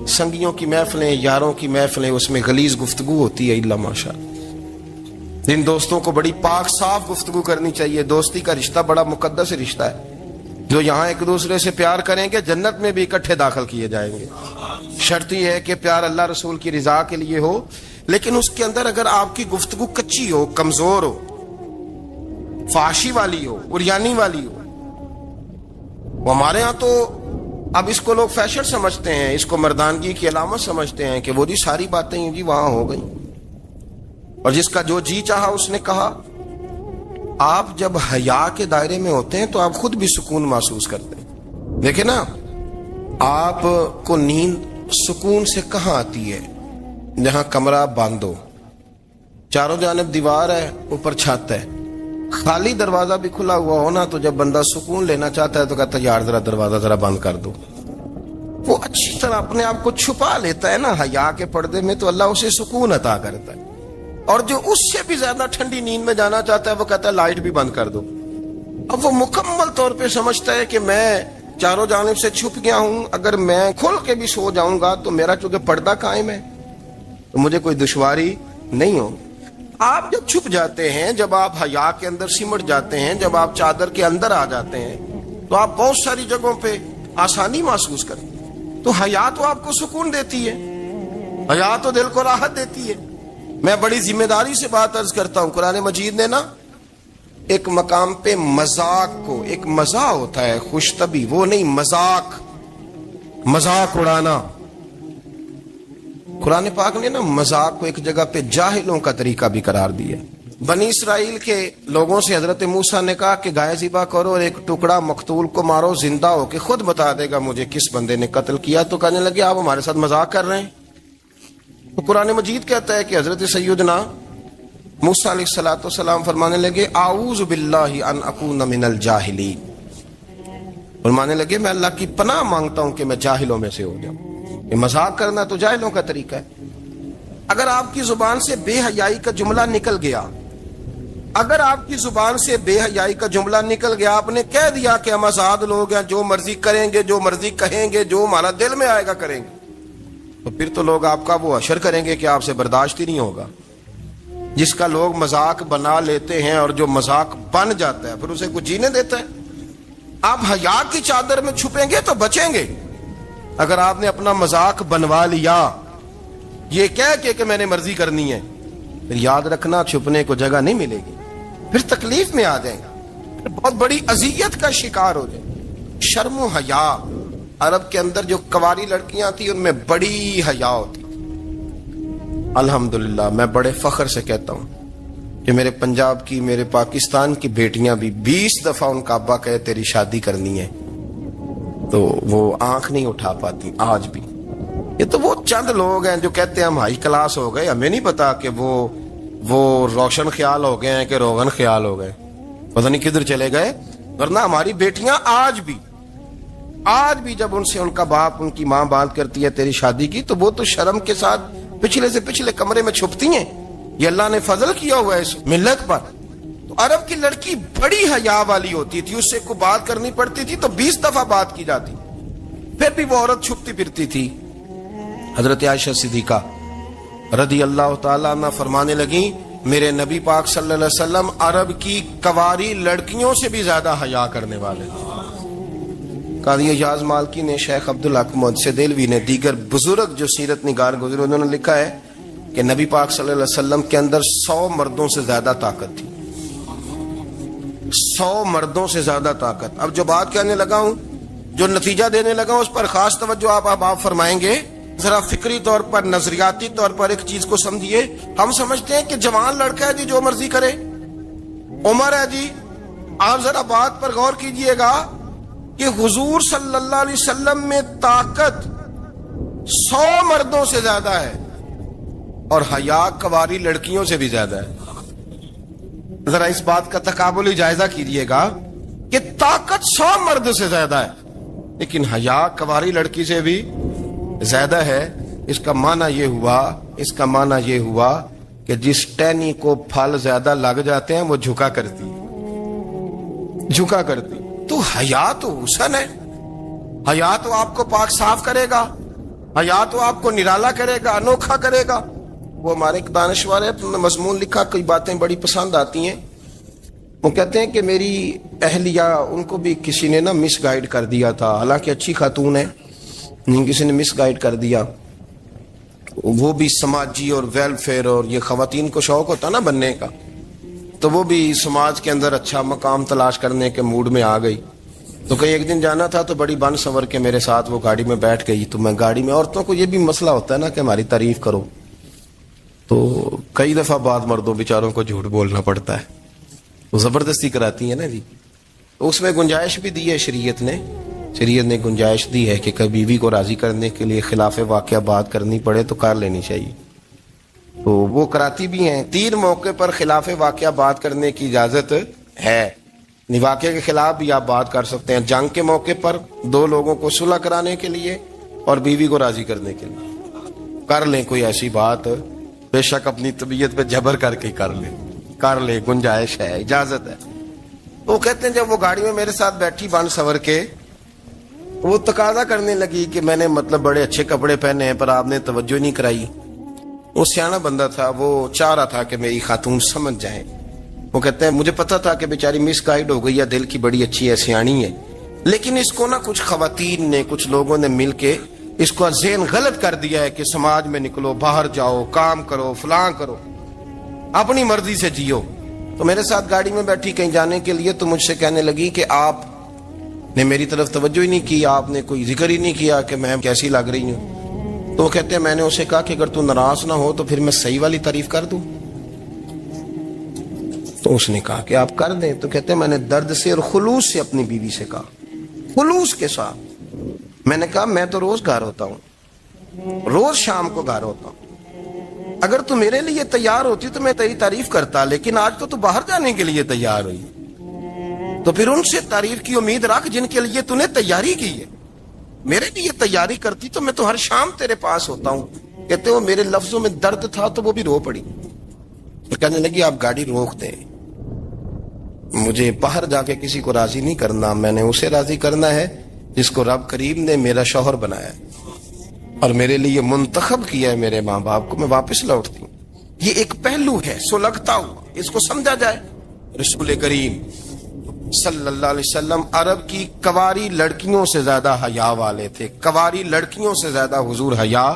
سنگیوں کی محفلیں، یاروں کی محفلیں، اس میں غلیظ گفتگو ہوتی ہے الا ماشاء. جن دوستوں کو بڑی پاک صاف گفتگو کرنی چاہیے. دوستی کا رشتہ بڑا مقدس رشتہ ہے، جو یہاں ایک دوسرے سے پیار کریں گے جنت میں بھی اکٹھے داخل کیے جائیں گے. شرط یہ ہے کہ پیار اللہ رسول کی رضا کے لیے ہو، لیکن اس کے اندر اگر آپ کی گفتگو کچی ہو، کمزور ہو، فحاشی والی ہو، عریانی والی ہو. وہ ہمارے ہاں تو اب اس کو لوگ فیشن سمجھتے ہیں، اس کو مردانگی کی علامت سمجھتے ہیں کہ وہ جی ساری باتیں جی وہاں ہو گئیں اور جس کا جو جی چاہا اس نے کہا. آپ جب حیا کے دائرے میں ہوتے ہیں تو آپ خود بھی سکون محسوس کرتے ہیں. دیکھیں نا، آپ کو نیند سکون سے کہاں آتی ہے؟ جہاں کمرہ بند ہو، چاروں جانب دیوار ہے، اوپر چھت ہے، خالی دروازہ بھی کھلا ہوا ہونا تو جب بندہ سکون لینا چاہتا ہے تو کہتا ہے یار ذرا دروازہ ذرا بند کر دو. وہ اچھی طرح اپنے آپ کو چھپا لیتا ہے نا حیا کے پردے میں، تو اللہ اسے سکون عطا کرتا ہے. اور جو اس سے بھی زیادہ ٹھنڈی نیند میں جانا چاہتا ہے وہ کہتا ہے لائٹ بھی بند کر دو. اب وہ مکمل طور پہ سمجھتا ہے کہ میں چاروں جانب سے چھپ گیا ہوں، اگر میں کھل کے بھی سو جاؤں گا تو میرا چونکہ پردہ قائم ہے تو مجھے کوئی دشواری نہیں ہو. آپ جب چھپ جاتے ہیں، جب آپ حیا کے اندر سمٹ جاتے ہیں، جب آپ چادر کے اندر آ جاتے ہیں تو آپ بہت ساری جگہوں پہ آسانی محسوس کرتے ہیں. تو حیا تو آپ کو سکون دیتی ہے، حیا تو دل کو راحت دیتی ہے. میں بڑی ذمہ داری سے بات عرض کرتا ہوں، قرآن مجید نے نا ایک مقام پہ مذاق کو، ایک مزاح ہوتا ہے خوش طبی، وہ نہیں مذاق اڑانا. قرآن پاک نے نا مذاق کو ایک جگہ پہ جاہلوں کا طریقہ بھی قرار دیا. بنی اسرائیل کے لوگوں سے حضرت موسیٰ نے کہا کہ گائے ذبح کرو اور ایک ٹکڑا مقتول کو مارو، زندہ ہو کے خود بتا دے گا مجھے کس بندے نے قتل کیا. تو کہنے لگے آپ ہمارے ساتھ مذاق کر رہے ہیں. تو قرآن مجید کہتا ہے کہ حضرت سیدنا موسیٰ علیہ السلام فرمانے لگے اعوذ باللہ ان اکون من الجاہلین. فرمانے لگے میں اللہ کی پناہ مانگتا ہوں کہ میں جاہلوں میں سے ہو جاؤں. یہ مذاق کرنا تو جاہلوں کا طریقہ ہے. اگر آپ کی زبان سے بے حیائی کا جملہ نکل گیا، اگر آپ کی زبان سے بے حیائی کا جملہ نکل گیا، آپ نے کہہ دیا کہ ہم آزاد لوگ ہیں، جو مرضی کریں گے، جو مرضی کہیں گے، جو ہمارا دل میں آئے گا کریں گے، تو پھر تو لوگ آپ کا وہ حشر کریں گے کہ آپ سے برداشت ہی نہیں ہوگا. جس کا لوگ مذاق بنا لیتے ہیں اور جو مذاق بن جاتا ہے پھر اسے کچھ جینے دیتا ہے. آپ حیا کی چادر میں چھپیں گے تو بچیں گے. اگر آپ نے اپنا مذاق بنوا لیا یہ کہہ کے کہ میں نے مرضی کرنی ہے، پھر یاد رکھنا چھپنے کو جگہ نہیں ملے گی، پھر تکلیف میں آ جائیں گا، پھر بہت بڑی اذیت کا شکار ہو جائیں. شرم و حیا، عرب کے اندر جو کنواری لڑکیاں تھیں ان میں بڑی حیا ہوتی. الحمدللہ میں بڑے فخر سے کہتا ہوں کہ میرے پنجاب کی، میرے پاکستان کی بیٹیاں بھی 20 دفعہ ان کا ابا کہے تیری شادی کرنی ہے تو وہ آنکھ نہیں اٹھا پاتی آج بھی. یہ تو وہ چند لوگ ہیں جو کہتے ہیں ہم ہائی کلاس ہو گئے، ہمیں نہیں پتا کہ وہ روشن خیال ہو گئے ہیں کہ روغن خیال ہو گئے، پتہ نہیں کدھر چلے گئے. ورنہ ہماری بیٹیاں آج بھی جب ان سے ان کا باپ، ان کی ماں بات کرتی ہے تیری شادی کی، تو وہ تو شرم کے ساتھ پچھلے سے پچھلے کمرے میں چھپتی ہیں. یہ اللہ نے فضل کیا ہوا ہے اس ملت پر. تو عرب کی لڑکی بڑی حیا والی ہوتی تھی، اس سے کوئی بات کرنی پڑتی تھی تو 20 دفعہ بات کی جاتی، پھر بھی وہ عورت چھپتی پھرتی تھی. حضرت عائشہ صدیقہ رضی اللہ تعالیٰ عنہ فرمانے لگیں میرے نبی پاک صلی اللہ علیہ وسلم عرب کی کواری لڑکیوں سے بھی زیادہ حیا کرنے والے تھے۔ قاضی اعجاز مالکی نے، شیخ عبدالحق محدث دہلوی نے، دیگر بزرگ جو سیرت نگار گزرے انہوں نے لکھا ہے کہ نبی پاک صلی اللہ علیہ وسلم کے اندر 100 مردوں سے زیادہ طاقت تھی، 100 مردوں سے زیادہ طاقت۔ اب جو بات کہنے لگا ہوں، جو نتیجہ دینے لگا ہوں، اس پر خاص توجہ آپ فرمائیں گے۔ ذرا فکری طور پر، نظریاتی طور پر ایک چیز کو سمجھیے۔ ہم سمجھتے ہیں کہ جوان لڑکا ہے جی جو مرضی کرے، عمر ہے جی۔ آپ ذرا بات پر غور کیجئے گا کہ حضور صلی اللہ علیہ وسلم میں طاقت 100 مردوں سے زیادہ ہے اور حیا کواری لڑکیوں سے بھی زیادہ ہے۔ ذرا اس بات کا تقابلی جائزہ کیجئے گا کہ طاقت 100 مرد سے زیادہ ہے لیکن حیا کواری لڑکی سے بھی زیادہ ہے۔ اس کا معنی یہ ہوا کہ جس ٹہنی کو پھل زیادہ لگ جاتے ہیں وہ جھکا کرتی۔ تو حیا تو حسن ہے، حیا تو آپ کو پاک صاف کرے گا، حیا تو آپ کو نرالا کرے گا، انوکھا کرے گا۔ وہ ہمارے ایک دانشور ہے، اپنا مضمون لکھا، کئی باتیں بڑی پسند آتی ہیں۔ وہ کہتے ہیں کہ میری اہلیہ، ان کو بھی کسی نے مس گائیڈ کر دیا تھا، حالانکہ اچھی خاتون ہے، کسی نے مس گائیڈ کر دیا۔ وہ بھی سماجی اور ویلفیئر اور یہ خواتین کو شوق ہوتا نا بننے کا، تو وہ بھی سماج کے اندر اچھا مقام تلاش کرنے کے موڈ میں آ گئی۔ تو کئی ایک دن جانا تھا تو بڑی بن سنور کے میرے ساتھ وہ گاڑی میں بیٹھ گئی۔ تو میں گاڑی میں، عورتوں کو یہ بھی مسئلہ ہوتا ہے نا کہ ہماری تعریف کرو، تو کئی دفعہ بعض مردوں بیچاروں کو جھوٹ بولنا پڑتا ہے، وہ زبردستی کراتی ہیں نا جی۔ تو اس میں گنجائش بھی دی ہے شریعت نے گنجائش دی ہے کہ کبھی بیوی کو راضی کرنے کے لیے خلاف واقعہ بات کرنی پڑے تو کر لینی چاہیے، تو وہ کراتی بھی ہیں۔ 3 موقع پر خلاف واقعہ بات کرنے کی اجازت ہے، واقعے کے خلاف بھی آپ بات کر سکتے ہیں۔ جنگ کے موقع پر 2 لوگوں کو صلح کرانے کے لیے اور بیوی کو راضی کرنے کے لیے کر لیں کوئی ایسی بات، بے شک اپنی طبیعت پہ جبر کر کے کر لیں، گنجائش ہے، اجازت ہے۔ وہ کہتے ہیں جب وہ گاڑی میں میرے ساتھ بیٹھی بن سنور کے، وہ تقاضا کرنے لگی کہ میں نے بڑے اچھے کپڑے پہنے ہیں پر آپ نے توجہ نہیں کرائی۔ وہ سیاںا بندہ تھا، وہ چاہ رہا تھا کہ میری خاتون سمجھ جائیں۔ وہ کہتے ہیں مجھے پتا تھا کہ بیچاری مس گائیڈ ہو گئی ہے، دل کی بڑی اچھی ہے، سیاਣੀ ہے، لیکن اس کو کچھ خواتین نے، کچھ لوگوں نے مل کے اس کو ذہن غلط کر دیا ہے کہ سماج میں نکلو، باہر جاؤ، کام کرو، فلاں کرو، اپنی مرضی سے جیو۔ تو میرے ساتھ گاڑی میں بیٹھی کہیں جانے کے لیے، تو مجھ سے کہنے لگی کہ آپ نے میری طرف توجہ ہی نہیں کی، آپ نے کوئی ذکر ہی نہیں کیا کہ میں کیسی لگ رہی ہوں۔ تو وہ کہتے ہیں میں نے اسے کہا کہ اگر تو ناراض نہ ہو تو پھر میں صحیح والی تعریف کر دوں۔ تو اس نے کہا کہ آپ کر دیں۔ تو کہتے ہیں میں نے درد سے اور خلوص سے اپنی بیوی سے کہا، خلوص کے ساتھ میں نے کہا میں تو روز گھر ہوتا ہوں، روز شام کو گھر ہوتا ہوں، اگر تو میرے لیے تیار ہوتی تو میں تیری تعریف کرتا، لیکن آج تو باہر جانے کے لیے تیار ہوئی، تو پھر ان سے تعریف کی امید رکھ جن کے لیے تو نے تیاری کی ہے۔ میرے لیے تیاری کرتی تو میں تو ہر شام تیرے پاس ہوتا ہوں۔ کہتے وہ میرے لفظوں میں درد تھا تو وہ بھی رو پڑی۔ تو کہنے لگی آپ گاڑی روک دیں، مجھے باہر جا کے کسی کو راضی نہیں کرنا، میں نے اسے راضی کرنا ہے جس کو رب کریم نے میرا شوہر بنایا ہے اور میرے لیے منتخب کیا ہے، میرے ماں باپ کو، میں واپس لوٹتی ہوں۔ یہ ایک پہلو ہے سلگتا ہوا، اس کو سمجھا جائے۔ رسول کریم صلی اللہ علیہ وسلم عرب کی کواری لڑکیوں سے زیادہ حیا والے تھے، کواری لڑکیوں سے زیادہ حضور حیا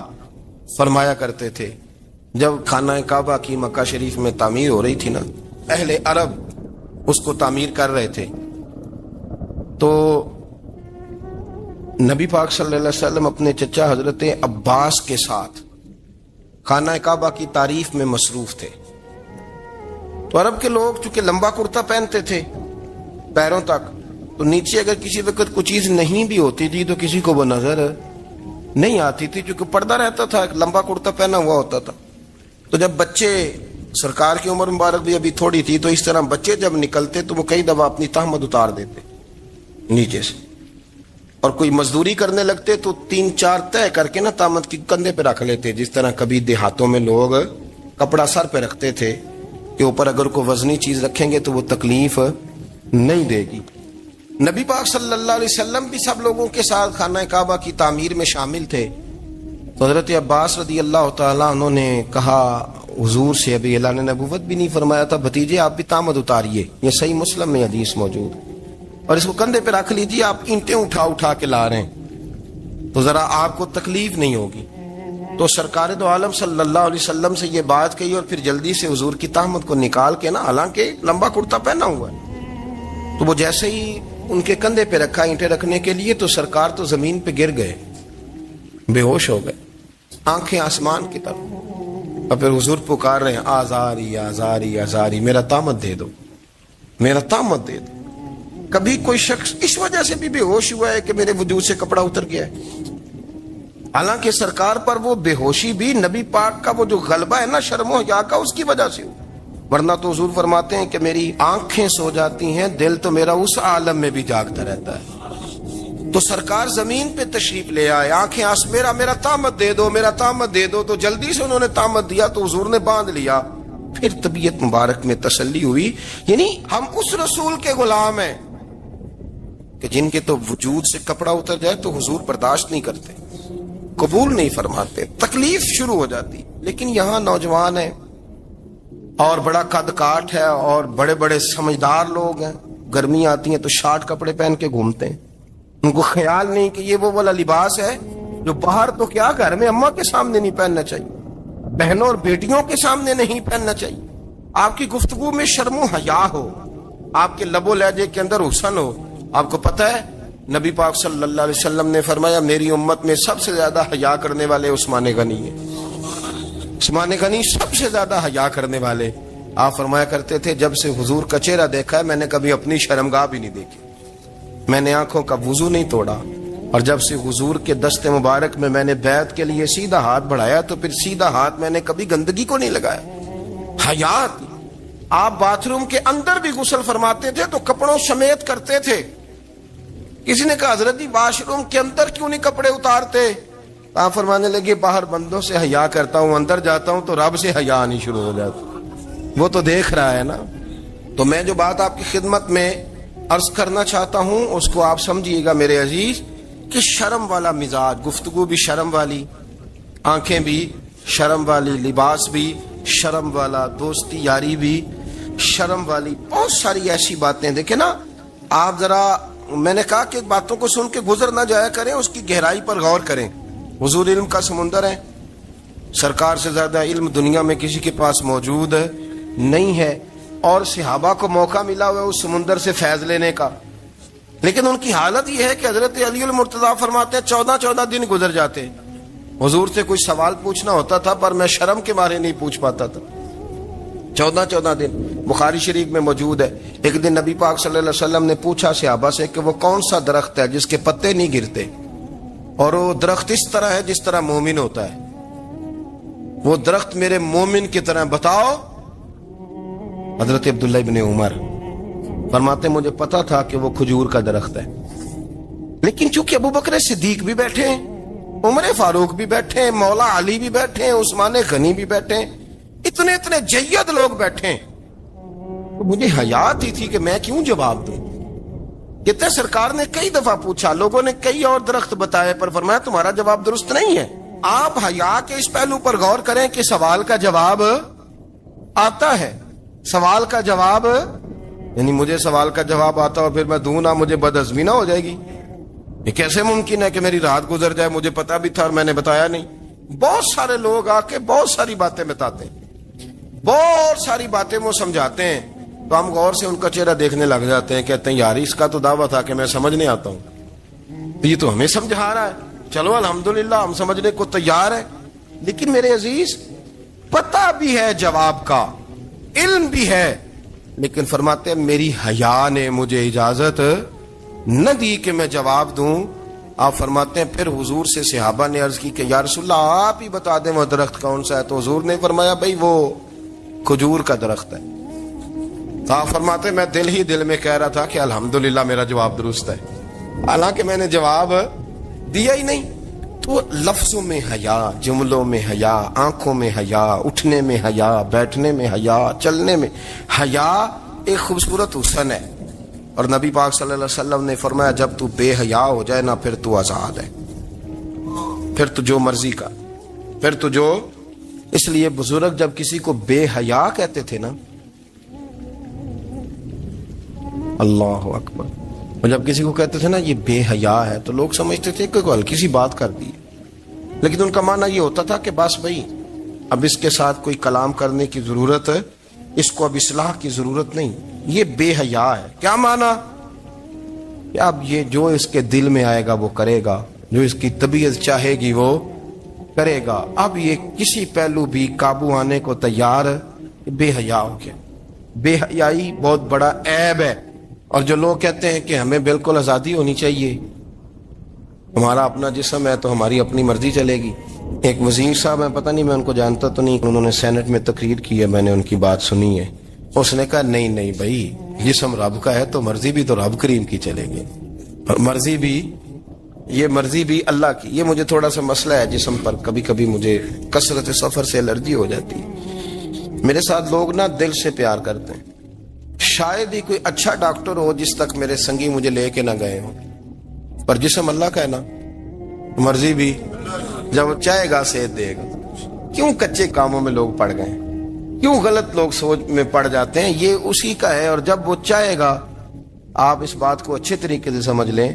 فرمایا کرتے تھے۔ جب خانہ کعبہ کی مکہ شریف میں تعمیر ہو رہی تھی نا، اہل عرب اس کو تعمیر کر رہے تھے، تو نبی پاک صلی اللہ علیہ وسلم اپنے چچا حضرت عباس کے ساتھ خانہ کعبہ کی تعریف میں مصروف تھے۔ تو عرب کے لوگ چونکہ لمبا کرتا پہنتے تھے پیروں تک، تو نیچے اگر کسی وقت کوئی چیز نہیں بھی ہوتی تھی تو کسی کو وہ نظر نہیں آتی تھی، چونکہ پردہ رہتا تھا، ایک لمبا کرتا پہنا ہوا ہوتا تھا۔ تو جب بچے، سرکار کی عمر مبارک بھی ابھی تھوڑی تھی، تو اس طرح بچے جب نکلتے تو وہ کئی دفعہ اپنی تہمت اتار دیتے نیچے سے، اور کوئی مزدوری کرنے لگتے تو 3-4 طے کر کے تہمت کی کندھے پہ رکھ لیتے، جس طرح کبھی دیہاتوں میں لوگ کپڑا سر پہ رکھتے تھے کہ اوپر اگر کوئی وزنی چیز رکھیں گے تو وہ تکلیف نہیں دے گی۔ نبی پاک صلی اللہ علیہ وسلم بھی سب لوگوں کے ساتھ خانہ کعبہ کی تعمیر میں شامل تھے، تو حضرت عباس رضی اللہ تعالیٰ عنہ نے کہا حضور سے، ابھی اعلان نبوت بھی نہیں فرمایا تھا، بھتیجے آپ بھی تامد اتاریے، یہ صحیح مسلم میں حدیث موجود، اور اس کو کندھے پہ رکھ لیجیے، آپ اینٹیں اٹھا اٹھا کے لا رہے ہیں تو ذرا آپ کو تکلیف نہیں ہوگی۔ تو سرکار دو عالم صلی اللہ علیہ وسلم سے یہ بات کہی، اور پھر جلدی سے حضور کی تہمت کو نکال کے نا، حالانکہ لمبا کرتا پہنا ہوا ہے، تو وہ جیسے ہی ان کے کندھے پہ رکھا اینٹیں رکھنے کے لیے، تو سرکار تو زمین پہ گر گئے، بے ہوش ہو گئے، آنکھیں آسمان کی طرف، اور پھر حضور پکار رہے ہیں آزاری آزاری آزاری، میرا تامت دے دو، میرا تامت دے دو۔ کبھی کوئی شخص اس وجہ سے بھی بے ہوش ہوا ہے کہ میرے وجود سے کپڑا اتر گیا ہے؟ حالانکہ سرکار پر وہ بے ہوشی بھی نبی پاک کا وہ جو غلبہ ہے نا شرم و حیا کا، اس کی وجہ سے ہو، ورنہ تو حضور فرماتے ہیں کہ میری آنکھیں سو جاتی ہیں، دل تو میرا اس عالم میں بھی جاگتا رہتا ہے۔ تو سرکار زمین پہ تشریف لے آئے، آنکھیں میرا تامت دے دو، میرا تامت دے دو، تو جلدی سے انہوں نے تامت دیا تو حضور نے باندھ لیا۔ پھر طبیعت مبارک میں تسلی ہوئی، یعنی ہم اس رسول کے غلام ہیں کہ جن کے تو وجود سے کپڑا اتر جائے تو حضور برداشت نہیں کرتے، قبول نہیں فرماتے، تکلیف شروع ہو جاتی۔ لیکن یہاں نوجوان ہیں اور بڑا قد کاٹ ہے اور بڑے بڑے سمجھدار لوگ ہیں، گرمی آتی ہیں تو شارٹ کپڑے پہن کے گھومتے ہیں، ان کو خیال نہیں کہ یہ وہ والا لباس ہے جو باہر تو کیا گھر میں اماں کے سامنے نہیں پہننا چاہیے، بہنوں اور بیٹیوں کے سامنے نہیں پہننا چاہیے۔ آپ کی گفتگو میں شرم و حیا ہو، آپ کے لب و لہجے کے اندر حسن ہو۔ آپ کو پتہ ہے نبی پاک صلی اللہ علیہ وسلم نے فرمایا میری امت میں سب سے زیادہ حیا کرنے والے عثمان غنی ہیں، عثمان غنی سب سے زیادہ حیا کرنے والے۔ آپ فرمایا کرتے تھے جب سے حضور کا چہرہ دیکھا ہے میں نے کبھی اپنی شرمگاہ بھی نہیں دیکھی، میں نے آنکھوں کا وضو نہیں توڑا، اور جب سے حضور کے دست مبارک میں نے بیعت کے لیے سیدھا ہاتھ بڑھایا تو پھر سیدھا ہاتھ میں نے کبھی گندگی کو نہیں لگایا۔ حیات، آپ باتھ روم کے اندر بھی غسل فرماتے تھے تو کپڑوں سمیت کرتے تھے۔ کسی نے کہا حضرت جی واش روم کے اندر کیوں نہیں کپڑے اتارتے؟ آپ فرمانے لگے باہر بندوں سے حیا کرتا ہوں، اندر جاتا ہوں تو رب سے حیا آنی شروع ہو جاتی، وہ تو دیکھ رہا ہے نا۔ تو میں جو بات آپ کی خدمت میں عرض کرنا چاہتا ہوں اس کو آپ سمجھیے گا میرے عزیز، کہ شرم والا مزاج، گفتگو بھی شرم والی، آنکھیں بھی شرم والی، لباس بھی شرم والا، دوستی یاری بھی شرم والی، بہت ساری ایسی باتیں۔ دیکھیں نا آپ ذرا، میں نے کہا کہ باتوں کو سن کے گزر نہ جایا کریں، اس کی گہرائی پر غور کریں۔ حضور علم کا سمندر ہے، سرکار سے زیادہ علم دنیا میں کسی کے پاس موجود نہیں ہے، اور صحابہ کو موقع ملا ہوا ہے اس سمندر سے فیض لینے کا، لیکن ان کی حالت یہ ہے کہ حضرت علی المرتضیٰ فرماتے ہیں 14 دن گزر جاتے، حضور سے کوئی سوال پوچھنا ہوتا تھا پر میں شرم کے مارے نہیں پوچھ پاتا تھا۔ 14 دن بخاری شریف میں موجود ہے۔ ایک دن نبی پاک صلی اللہ علیہ وسلم نے پوچھا صحابہ سے کہ وہ کون سا درخت ہے جس کے پتے نہیں گرتے، اور وہ درخت اس طرح ہے جس طرح مومن ہوتا ہے، وہ درخت میرے مومن کی طرح بتاؤ۔ حضرت عبداللہ ابن عمر فرماتے مجھے پتا تھا کہ وہ کھجور کا درخت ہے، لیکن چونکہ ابو بکر صدیق بھی بیٹھے ہیں، عمر فاروق بھی بیٹھے ہیں، مولا علی بھی بیٹھے ہیں، عثمان غنی بھی بیٹھے ہیں، اتنے جید لوگ بیٹھے ہیں، تو مجھے حیا آتی تھی کہ میں کیوں جواب دوں۔ کہتے سرکار نے کئی دفعہ پوچھا، لوگوں نے کئی اور درخت بتائے، پر فرمایا تمہارا جواب درست نہیں ہے۔ آپ حیا کے اس پہلو پر غور کریں کہ سوال کا جواب آتا ہے، سوال کا جواب، یعنی مجھے سوال کا جواب آتا اور پھر میں دوں نہ، مجھے بدہضمی نہ ہو جائے گی؟ یہ کیسے ممکن ہے کہ میری رات گزر جائے، مجھے پتا بھی تھا اور میں نے بتایا نہیں؟ بہت سارے لوگ آ کے بہت ساری باتیں بتاتے ہیں، بہت ساری باتیں وہ سمجھاتے ہیں، تو ہم غور سے ان کا چہرہ دیکھنے لگ جاتے ہیں، کہتے ہیں یار اس کا تو دعویٰ تھا کہ میں سمجھنے آتا ہوں، یہ تو ہمیں سمجھا رہا ہے، چلو الحمدللہ ہم سمجھنے کو تیار ہیں۔ لیکن میرے عزیز پتہ بھی ہے جواب کا، علم بھی ہے، لیکن فرماتے ہیں میری حیا نے مجھے اجازت نہ دی کہ میں جواب دوں۔ آپ فرماتے ہیں پھر حضور سے صحابہ نے عرض کی کہ یا رسول اللہ آپ ہی بتا دیں وہ درخت کون سا ہے، تو حضور نے فرمایا بھئی وہ کھجور کا درخت ہے۔ تو آپ فرماتے ہیں میں دل ہی دل میں کہہ رہا تھا کہ الحمدللہ میرا جواب درست ہے، حالانکہ میں نے جواب دیا ہی نہیں۔ تو لفظوں میں حیا، جملوں میں حیا، آنکھوں میں حیا، اٹھنے میں حیا، بیٹھنے میں حیا، چلنے میں حیا ایک خوبصورت حسن ہے، اور نبی پاک صلی اللہ علیہ وسلم نے فرمایا جب تو بے حیا ہو جائے نا پھر تو آزاد ہے، پھر تو جو مرضی کا۔ پھر تو جو اس لیے بزرگ جب کسی کو بے حیا کہتے تھے نا، اللہ اکبر، اور جب کسی کو کہتے تھے نا یہ بے حیا ہے تو لوگ سمجھتے تھے کہ کوئی ہلکی سی بات کر دی، لیکن ان کا معنی یہ ہوتا تھا کہ بس بھائی اب اس کے ساتھ کوئی کلام کرنے کی ضرورت ہے، اس کو اب اصلاح کی ضرورت نہیں، یہ بے حیا ہے۔ کیا معنی کہ اب یہ جو اس کے دل میں آئے گا وہ کرے گا، جو اس کی طبیعت چاہے گی وہ کرے گا، اب یہ کسی پہلو بھی قابو آنے کو تیار بے حیا ہو گیا۔ بے حیائی بہت بڑا عیب ہے، اور جو لوگ کہتے ہیں کہ ہمیں بالکل آزادی ہونی چاہیے، ہمارا اپنا جسم ہے تو ہماری اپنی مرضی چلے گی۔ ایک وزیر صاحب ہیں، پتہ نہیں میں ان کو جانتا تو نہیں، انہوں نے سینٹ میں تقریر کی ہے، میں نے ان کی بات سنی ہے، اس نے کہا نہیں نہیں بھائی، جسم رب کا ہے تو مرضی بھی تو رب کریم کی چلے گی، اور مرضی بھی اللہ کی۔ یہ مجھے تھوڑا سا مسئلہ ہے جسم پر، کبھی کبھی مجھے کثرت سفر سے الرجی ہو جاتی ہے۔ میرے ساتھ لوگ نا دل سے پیار کرتے ہیں، شاید ہی کوئی اچھا ڈاکٹر ہو جس تک میرے سنگی مجھے لے کے نہ گئے ہوں، پر جسم اللہ کا ہے نا، مرضی بھی جب چاہے گا صحت دے گا۔ کیوں کچے کاموں میں لوگ پڑ گئے، کیوں غلط لوگ سوچ میں پڑ جاتے ہیں، یہ اسی کا ہے۔ اور جب وہ چاہے گا، آپ اس بات کو اچھے طریقے سے سمجھ لیں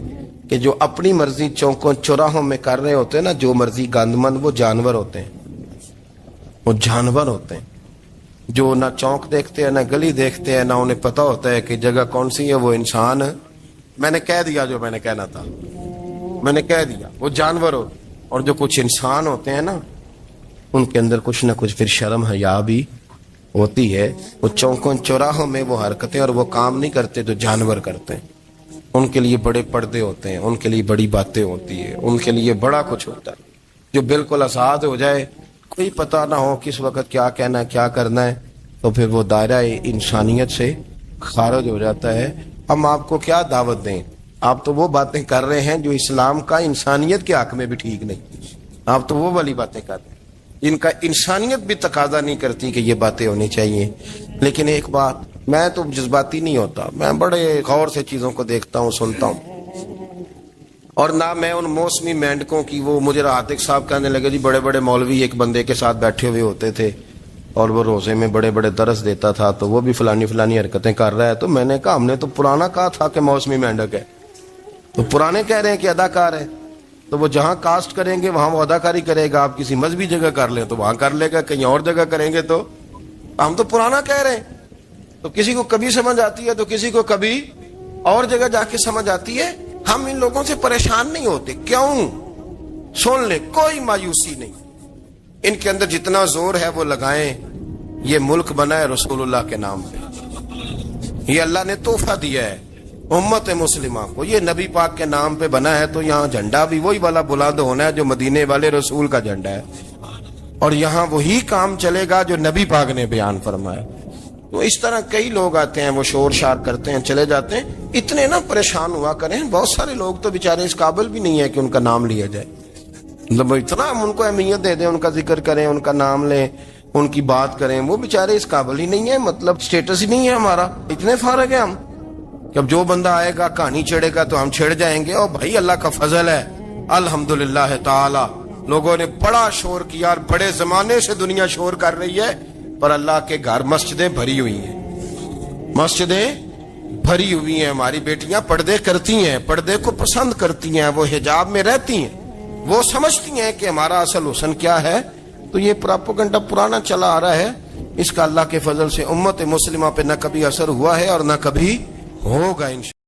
کہ جو اپنی مرضی چوکوں چوراہوں میں کر رہے ہوتے ہیں نا، جو مرضی گاندمند، وہ جانور ہوتے ہیں، وہ جانور ہوتے ہیں جو نہ چونک دیکھتے ہیں نہ گلی دیکھتے ہیں، نہ انہیں پتہ ہوتا ہے کہ جگہ کون سی ہے۔ وہ انسان، میں نے کہہ دیا جو میں نے کہنا تھا، میں نے کہہ دیا، وہ جانور ہوتے ہیں۔ اور جو کچھ انسان ہوتے ہیں نا، ان کے اندر کچھ نہ کچھ پھر شرم حیا بھی ہوتی ہے۔ وہ چوکوں چوراہوں میں وہ حرکتیں اور وہ کام نہیں کرتے جو جانور کرتے ہیں۔ ان کے لیے بڑے پردے ہوتے ہیں، ان کے لیے بڑی باتیں ہوتی ہے، ان کے لیے بڑا کچھ ہوتا ہے۔ جو بالکل آزاد ہو جائے، کوئی پتہ نہ ہو کس وقت کیا کہنا ہے کیا کرنا ہے، تو پھر وہ دائرہ انسانیت سے خارج ہو جاتا ہے۔ ہم آپ کو کیا دعوت دیں؟ آپ تو وہ باتیں کر رہے ہیں جو اسلام کا انسانیت کے حق میں بھی ٹھیک نہیں، آپ تو وہ والی باتیں کر رہے ہیں جن کا انسانیت بھی تقاضا نہیں کرتی کہ یہ باتیں ہونی چاہیے۔ لیکن ایک بات، میں تو جذباتی نہیں ہوتا، میں بڑے غور سے چیزوں کو دیکھتا ہوں، سنتا ہوں، اور نہ میں ان موسمی مینڈکوں کی۔ وہ مجھے عاتق صاحب کہنے لگے جی بڑے بڑے مولوی ایک بندے کے ساتھ بیٹھے ہوئے ہوتے تھے اور وہ روزے میں بڑے بڑے درس دیتا تھا، تو وہ بھی فلانی حرکتیں کر رہا ہے۔ تو میں نے کہا ہم نے تو پرانا کہا تھا کہ موسمی مینڈک ہے، تو پرانے کہہ رہے ہیں کہ اداکار ہے، تو وہ جہاں کاسٹ کریں گے وہاں وہ اداکاری کرے گا۔ آپ کسی مذہبی جگہ کر لیں تو وہاں کر لے گا، کہیں اور جگہ کریں گے تو ہم تو پرانا کہہ رہے ہیں۔ تو کسی کو کبھی سمجھ آتی ہے تو کسی کو کبھی اور جگہ جا کے سمجھ آتی ہے۔ ہم ان لوگوں سے پریشان نہیں ہوتے، کیوں؟ سن لیں، کوئی مایوسی نہیں، ان کے اندر جتنا زور ہے وہ لگائیں۔ یہ ملک بنا ہے رسول اللہ کے نام پہ، یہ اللہ نے تحفہ دیا ہے امت مسلمہ کو، یہ نبی پاک کے نام پہ بنا ہے، تو یہاں جھنڈا بھی وہی والا بلند ہونا ہے جو مدینے والے رسول کا جھنڈا ہے، اور یہاں وہی کام چلے گا جو نبی پاک نے بیان فرمایا۔ تو اس طرح کئی لوگ آتے ہیں، وہ شور شار کرتے ہیں، چلے جاتے ہیں۔ اتنے نہ پریشان ہوا کریں، بہت سارے لوگ تو بیچارے اس قابل بھی نہیں ہے کہ ان کا نام لیا جائے، مطلب اتنا ہم ان کو اہمیت دے دیں، ان کا ذکر کریں، ان کا نام لیں، ان کی بات کریں، وہ بیچارے اس قابل ہی نہیں ہے، مطلب سٹیٹس ہی نہیں ہے ہمارا، اتنے فارغ ہیں ہم کہ اب جو بندہ آئے گا کہانی چھیڑے گا تو ہم چھیڑ جائیں گے۔ اور بھائی اللہ کا فضل ہے الحمدللہ تعالی، لوگوں نے بڑا شور کیا، اور بڑے زمانے سے دنیا شور کر رہی ہے، پر اللہ کے گھر مسجدیں بھری ہوئی ہیں، مسجدیں بھری ہوئی ہیں۔ ہماری بیٹیاں پردے کرتی ہیں، پردے کو پسند کرتی ہیں، وہ حجاب میں رہتی ہیں، وہ سمجھتی ہیں کہ ہمارا اصل حسن کیا ہے۔ تو یہ پراپیگنڈا پرانا چلا آ رہا ہے، اس کا اللہ کے فضل سے امت مسلمہ پہ نہ کبھی اثر ہوا ہے اور نہ کبھی ہوگا انشاءاللہ۔